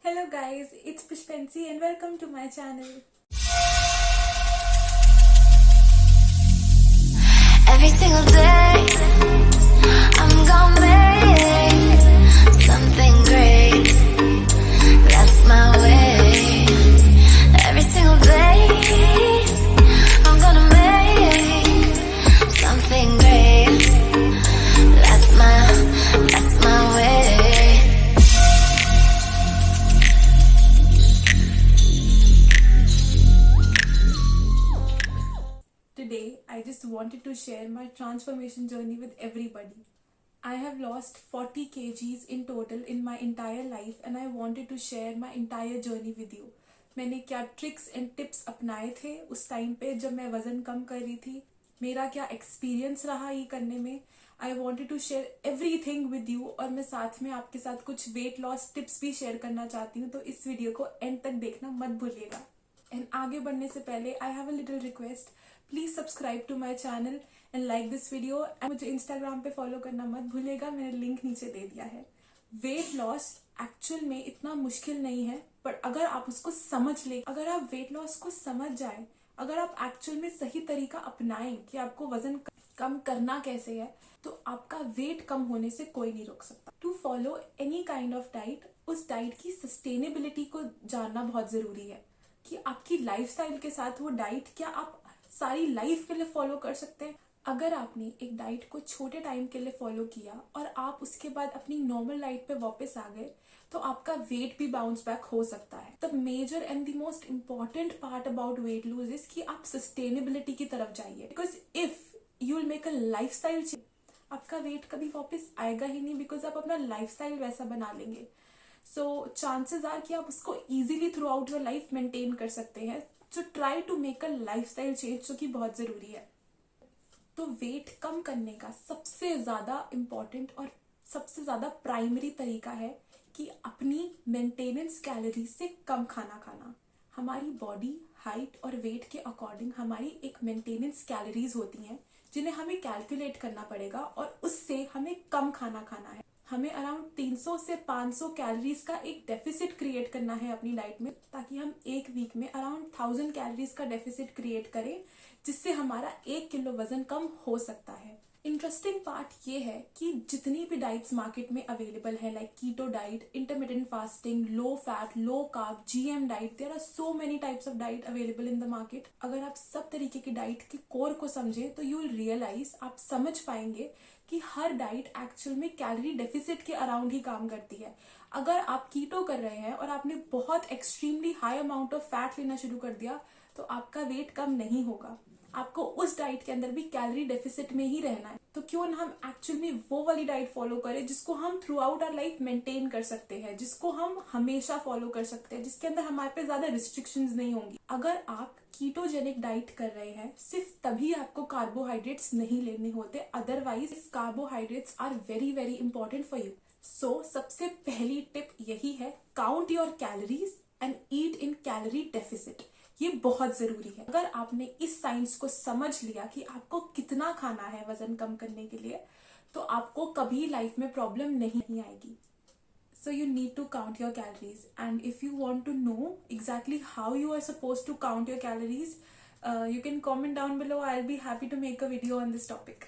Hello guys, it's Pushpensi and welcome to my channel. Every single day, I'm gonna make something great. That's my way. Every single day, I'm gonna make something great. That's my way. Today, I just wanted to share my transformation journey with everybody. I have lost 40 kgs in total in my entire life and I wanted to share my entire journey with you. मैंने क्या tricks and tips अपनाए थे उस time पे जब मैं वजन कम कर रही थी, मेरा क्या एक्सपीरियंस रहा ये करने में. I wanted to share everything with you और मैं साथ में आपके साथ कुछ वेट लॉस टिप्स भी शेयर करना चाहती हूँ, तो इस वीडियो को एंड तक देखना मत भूलिएगा. एंड आगे बढ़ने से पहले I have a little request, please subscribe to my channel and like this video. And मुझे इंस्टाग्राम पे फॉलो करना मत भूलिएगा, मैंने लिंक नीचे दे दिया है. वेट लॉस एक्चुअल में इतना मुश्किल नहीं है, पर अगर आप उसको समझ ले, अगर आप वेट लॉस को समझ जाए, अगर आप एक्चुअल में सही तरीका अपनाएं कि आपको वजन कम करना कैसे है, तो आपका वेट कम होने से कोई नहीं रोक सकता. To follow any kind of diet, उस डाइट की सस्टेनेबिलिटी को जानना बहुत जरूरी है कि आपकी लाइफस्टाइल के साथ वो डाइट क्या आप सारी लाइफ के लिए फॉलो कर सकते हैं. अगर आपने एक डाइट को छोटे टाइम के लिए फॉलो किया और आप उसके बाद अपनी नॉर्मल डाइट पे वापस आ गए, तो आपका वेट भी बाउंस बैक हो सकता है. The major and the most important part about weight lose is कि आप सस्टेनेबिलिटी की तरफ जाइए. Because if you will make a lifestyle change, आपका वेट कभी वापस आएगा ही नहीं, बिकॉज आप अपना लाइफस्टाइल वैसा बना लेंगे. सो चांसेस आर कि आप उसको easily throughout your life maintain कर सकते हैं. So try to make a lifestyle change, जो कि बहुत जरूरी है. तो वेट कम करने का सबसे ज्यादा इम्पोर्टेंट और सबसे ज्यादा प्राइमरी तरीका है कि अपनी मेंटेनेंस कैलोरीज से कम खाना खाना. हमारी बॉडी हाइट और वेट के अकॉर्डिंग हमारी एक मेंटेनेंस कैलोरीज होती हैं, जिन्हें हमें कैलकुलेट करना पड़ेगा और उससे हमें कम खाना खाना है. हमें अराउंड 300 से 500 कैलोरीज का एक डेफिसिट क्रिएट करना है अपनी डाइट में, ताकि हम एक वीक में अराउंड 1000 कैलोरीज का डेफिसिट क्रिएट करें, जिससे हमारा 1 किलो वजन कम हो सकता है. इंटरेस्टिंग पार्ट ये है कि जितनी भी डाइट्स मार्केट में अवेलेबल है, like keto diet, intermittent fasting, low fat, low carb, GM diet, there are so many types of diet available in the market. अगर आप सब तरीके की डाइट के कोर को समझे, तो यू विल रियलाइज, आप समझ पाएंगे कि हर डाइट एक्चुअल में कैलोरी डेफिसिट के अराउंड ही काम करती है. अगर आप कीटो कर रहे हैं और आपने बहुत extremely high amount of fat लेना शुरू कर दिया, तो आपका वेट कम नहीं होगा. आपको उस डाइट के अंदर भी कैलोरी डेफिसिट में ही रहना है. तो क्यों ना हम एक्चुअल में वो वाली डाइट फॉलो करें जिसको हम throughout our life maintain कर सकते हैं, जिसको हम हमेशा फॉलो कर सकते हैं, जिसके अंदर हमारे पे ज्यादा रिस्ट्रिक्शंस नहीं होंगी. अगर आप कीटोजेनिक डाइट कर रहे हैं, सिर्फ तभी आपको कार्बोहाइड्रेट्स नहीं लेने होते, otherwise carbohydrates are very very important for you. So सबसे पहली टिप यही है, count your calories and eat in calorie deficit. ये बहुत जरूरी है. अगर आपने इस साइंस को समझ लिया कि आपको कितना खाना है वजन कम करने के लिए, तो आपको कभी लाइफ में प्रॉब्लम नहीं आएगी. So you need to count your calories, and if you want to know exactly how you are supposed to count your calories, you can comment down below. I'll be happy to make a video on this topic.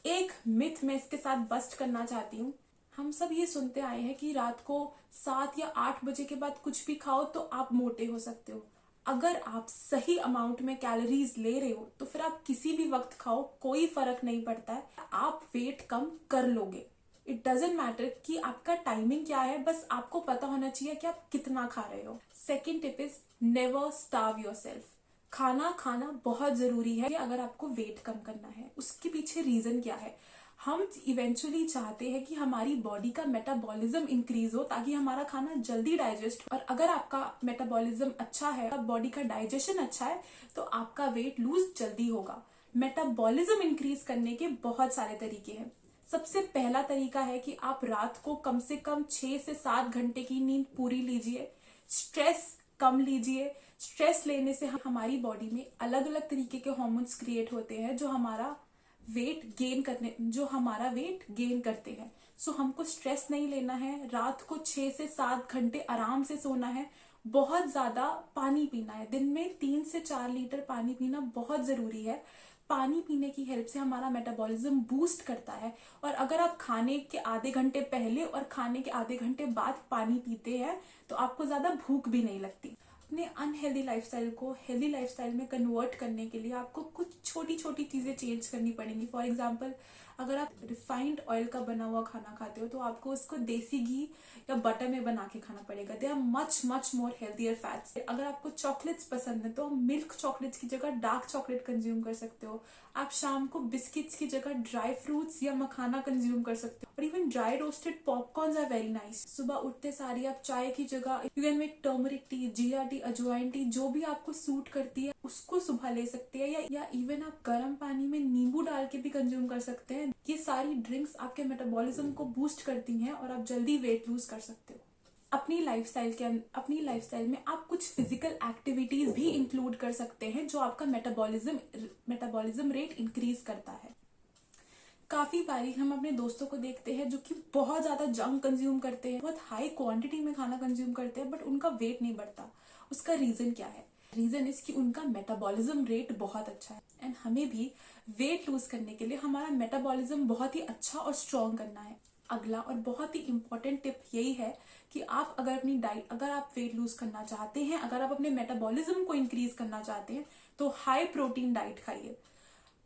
एक myth मैं इसके साथ bast करना चाहती हूँ. हम सब ये सुनते आए हैं कि रात को 7 या 8 बजे के बाद कुछ भी खाओ तो आप मोटे हो सकते हो. अगर आप सही अमाउंट में कैलोरीज ले रहे हो, तो फिर आप किसी भी वक्त खाओ, कोई फर्क नहीं पड़ता है, आप वेट कम कर लोगे. इट डजेंट मैटर कि आपका टाइमिंग क्या है, बस आपको पता होना चाहिए कि आप कितना खा रहे हो. Second tip is never starve yourself. खाना खाना बहुत जरूरी है अगर आपको वेट कम करना है. उसके पीछे रीजन क्या है? हम इवेंचुअली चाहते हैं कि हमारी बॉडी का मेटाबॉलिज्म इंक्रीज हो, ताकि हमारा खाना जल्दी डाइजेस्ट हो. और अगर आपका मेटाबॉलिज्म अच्छा है, बॉडी का डाइजेशन अच्छा है, तो आपका वेट लूज जल्दी होगा. मेटाबॉलिज्म इंक्रीज करने के बहुत सारे तरीके हैं. सबसे पहला तरीका है कि आप रात को कम से कम 6 से 7 घंटे की नींद पूरी लीजिए. स्ट्रेस कम लीजिए. स्ट्रेस लेने से हमारी बॉडी में अलग अलग तरीके के हार्मोन्स क्रिएट होते हैं, जो हमारा वेट गेन करने, जो हमारा वेट गेन करते हैं। सो हमको स्ट्रेस नहीं लेना है, रात को 6 से 7 घंटे आराम से सोना है, बहुत ज्यादा पानी पीना है, दिन में 3 से 4 लीटर पानी पीना बहुत जरूरी है। पानी पीने की हेल्प से हमारा मेटाबॉलिज्म बूस्ट करता है। और अगर आप खाने के आधे घंटे पहले और खाने के आधे घंटे बाद पानी पीते हैं तो आपको ज्यादा भूख भी नहीं लगती। अपने अनहेल्दी लाइफस्टाइल को हेल्दी लाइफस्टाइल में कन्वर्ट करने के लिए आपको कुछ छोटी छोटी चीजें चेंज करनी पड़ेंगी। फॉर एग्जाम्पल, अगर आप रिफाइंड ऑयल का बना हुआ खाना खाते हो तो आपको उसको देसी घी या बटर में बना के खाना पड़ेगा। They are much much more healthier fats. अगर आपको चॉकलेट्स पसंद है तो मिल्क चॉकलेट्स की जगह डार्क चॉकलेट कंज्यूम कर सकते हो। आप शाम को बिस्किट्स की जगह ड्राई फ्रूट्स या मखाना कंज्यूम कर सकते हो। और even dry roasted popcorns are very nice. सुबह उठते सारी आप चाय की जगह you can make turmeric tea, jeera tea, ajwain tea, जो भी आपको सूट करती है उसको सुबह ले सकते हैं। या इवन आप गर्म पानी में नींबू डाल के भी कंज्यूम कर सकते हैं। ये सारी ड्रिंक्स आपके मेटाबॉलिज्म को बूस्ट करती हैं और आप जल्दी वेट लूज कर सकते हो। अपनी लाइफस्टाइल में आप कुछ फिजिकल एक्टिविटीज भी इंक्लूड कर सकते हैं जो आपका मेटाबॉलिज्म रेट इंक्रीज करता है। काफी बारी हम अपने दोस्तों को देखते हैं जो कि बहुत ज्यादा जंक कंज्यूम करते हैं, बहुत हाई क्वांटिटी में खाना कंज्यूम करते हैं, बट उनका वेट नहीं बढ़ता। उसका रीजन क्या है? रीजन इज कि उनका मेटाबॉलिज्म रेट बहुत अच्छा है। एंड हमें भी वेट लूज करने के लिए हमारा मेटाबॉलिज्म बहुत ही अच्छा और स्ट्रॉन्ग करना है। अगला और बहुत ही इंपॉर्टेंट टिप यही है कि आप अगर आप वेट लूज करना चाहते हैं, अगर आप अपने मेटाबॉलिज्म को इंक्रीज करना चाहते हैं तो हाई प्रोटीन डाइट खाइए।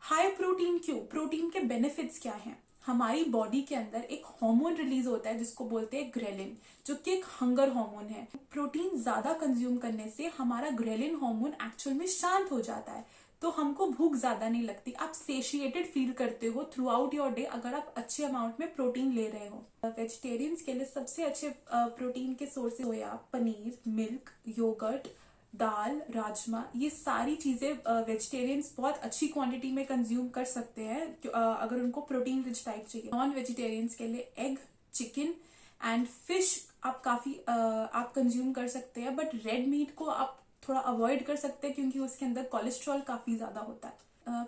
हाई प्रोटीन क्यों? प्रोटीन के बेनिफिट्स क्या हैं? हमारी बॉडी के अंदर एक हार्मोन रिलीज होता है जिसको बोलते हैं ग्रेलिन, जो कि एक हंगर हार्मोन है। प्रोटीन ज्यादा कंज्यूम करने से हमारा ग्रेलिन हार्मोन एक्चुअल में शांत हो जाता है, तो हमको भूख ज्यादा नहीं लगती। आप सेशिएटेड फील करते हो थ्रू आउट योर डे अगर आप अच्छे अमाउंट में प्रोटीन ले रहे हो। वेजिटेरियंस के लिए सबसे अच्छे प्रोटीन के सोर्सेज सोया, पनीर, मिल्क, योगर्ट, दाल, राजमा, ये सारी चीजें वेजिटेरियंस बहुत अच्छी क्वांटिटी में कंज्यूम कर सकते हैं अगर उनको प्रोटीन रिच डाइट चाहिए। नॉन वेजिटेरियंस के लिए एग, चिकन एंड फिश आप कंज्यूम कर सकते हैं, बट रेड मीट को आप थोड़ा अवॉइड कर सकते हैं क्योंकि उसके अंदर कोलेस्ट्रॉल काफी ज्यादा होता है।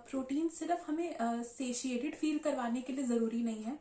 प्रोटीन सिर्फ हमें सेशिएटेड फील करवाने के लिए जरूरी नहीं है,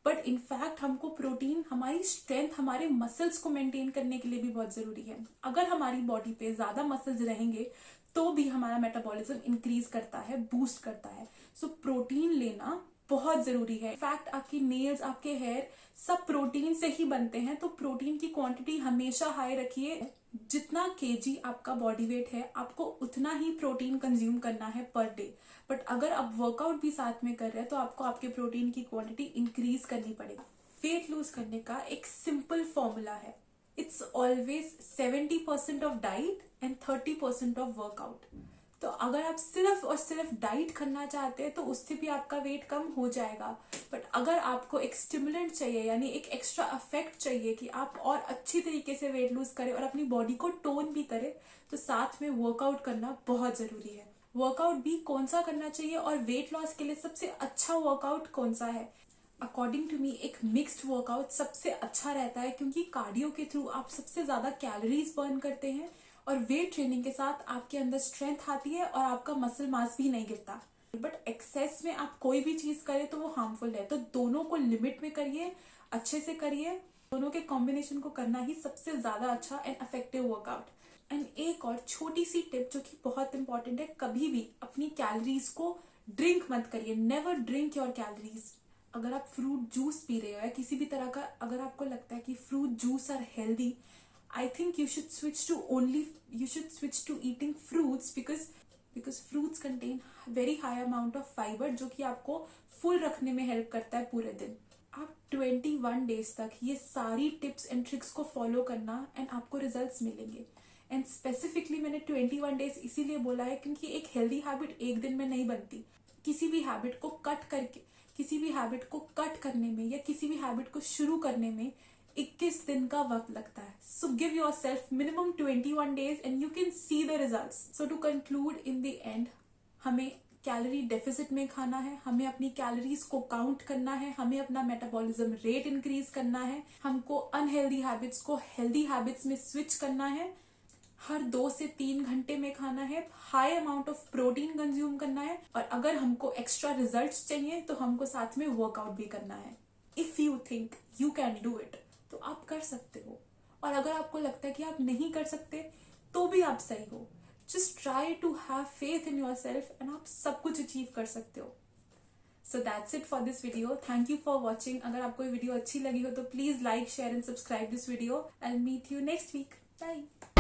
बट इनफैक्ट हमको प्रोटीन हमारी स्ट्रेंथ, हमारे मसल्स को मेंटेन करने के लिए भी बहुत जरूरी है। अगर हमारी बॉडी पे ज्यादा मसल्स रहेंगे तो भी हमारा मेटाबॉलिज्म इंक्रीज करता है, बूस्ट करता है। सो प्रोटीन लेना बहुत जरूरी है। इनफैक्ट आपकी नेल्स, आपके हेयर सब प्रोटीन से ही बनते हैं, तो प्रोटीन की क्वांटिटी हमेशा हाई रखिए। जितना केजी आपका बॉडी वेट है आपको उतना ही प्रोटीन कंज्यूम करना है पर डे। बट अगर आप वर्कआउट भी साथ में कर रहे हैं तो आपको आपके प्रोटीन की क्वांटिटी इंक्रीज करनी पड़ेगी। वेट लूज करने का एक सिंपल फॉर्मूला है, it's always 70% of diet and 30% of workout. तो अगर आप सिर्फ और सिर्फ डाइट करना चाहते हैं तो उससे भी आपका वेट कम हो जाएगा। बट अगर आपको एक स्टिमुलेंट चाहिए, यानी एक एक्स्ट्रा इफेक्ट चाहिए कि आप और अच्छी तरीके से वेट लूज करें और अपनी बॉडी को टोन भी करें, तो साथ में वर्कआउट करना बहुत जरूरी है। वर्कआउट भी कौन सा करना चाहिए और वेट लॉस के लिए सबसे अच्छा वर्कआउट कौन सा है? अकॉर्डिंग टू मी एक मिक्स्ड वर्कआउट सबसे अच्छा रहता है, क्योंकि कार्डियो के थ्रू आप सबसे ज्यादा कैलोरीज बर्न करते हैं और वेट ट्रेनिंग के साथ आपके अंदर स्ट्रेंथ आती है और आपका मसल मास भी नहीं गिरता। बट एक्सेस में आप कोई भी चीज करें तो वो हार्मफुल है, तो दोनों को लिमिट में करिए, अच्छे से करिए। दोनों के कॉम्बिनेशन को करना ही सबसे ज्यादा अच्छा एंड इफेक्टिव वर्कआउट। एंड एक और छोटी सी टिप जो कि बहुत इंपॉर्टेंट है, कभी भी अपनी कैलोरीज को ड्रिंक मत करिए। Never drink your calories. अगर आप फ्रूट जूस पी रहे हो या किसी भी तरह का, अगर आपको लगता है कि fruit juice are healthy, I think you should switch to eating fruits because fruits contain very high amount of fiber जो कि आपको फुल रखने में हेल्प करता है पूरे दिन। आप 21 डेज तक ये सारी टिप्स एंड ट्रिक्स को फॉलो करना एंड आपको रिजल्ट्स मिलेंगे। एंड स्पेसिफिकली मैंने 21 डेज इसीलिए बोला है क्योंकि एक हेल्दी हैबिट एक दिन में नहीं बनती। किसी भी हैबिट को कट करने में या किसी भी हैबिट को शुरू करने में 21 दिन का वक्त लगता है। So give yourself minimum 21 days and you can see the results. So to conclude, in the end हमें कैलोरी डेफिसिट में खाना है, हमें अपनी कैलोरीज को काउंट करना है, हमें अपना मेटाबॉलिज्म रेट इंक्रीज करना है, हमको अनहेल्दी हैबिट्स को हेल्दी हैबिट्स में स्विच करना है, हर 2 से 3 घंटे में खाना है, high amount of protein consume करना है, और अगर हमको एक्स्ट्रा रिजल्ट्स चाहिए तो हमको साथ में वर्कआउट भी करना है. If you think you can do it तो आप कर सकते हो, और अगर आपको लगता है कि आप नहीं कर सकते तो भी आप सही हो. Just try to have faith in yourself and आप सब कुछ अचीव कर सकते हो. So that's it for this video. Thank you for watching. अगर आपको ये वीडियो अच्छी लगी हो तो please like, share and subscribe this video. I'll meet you next week. Bye.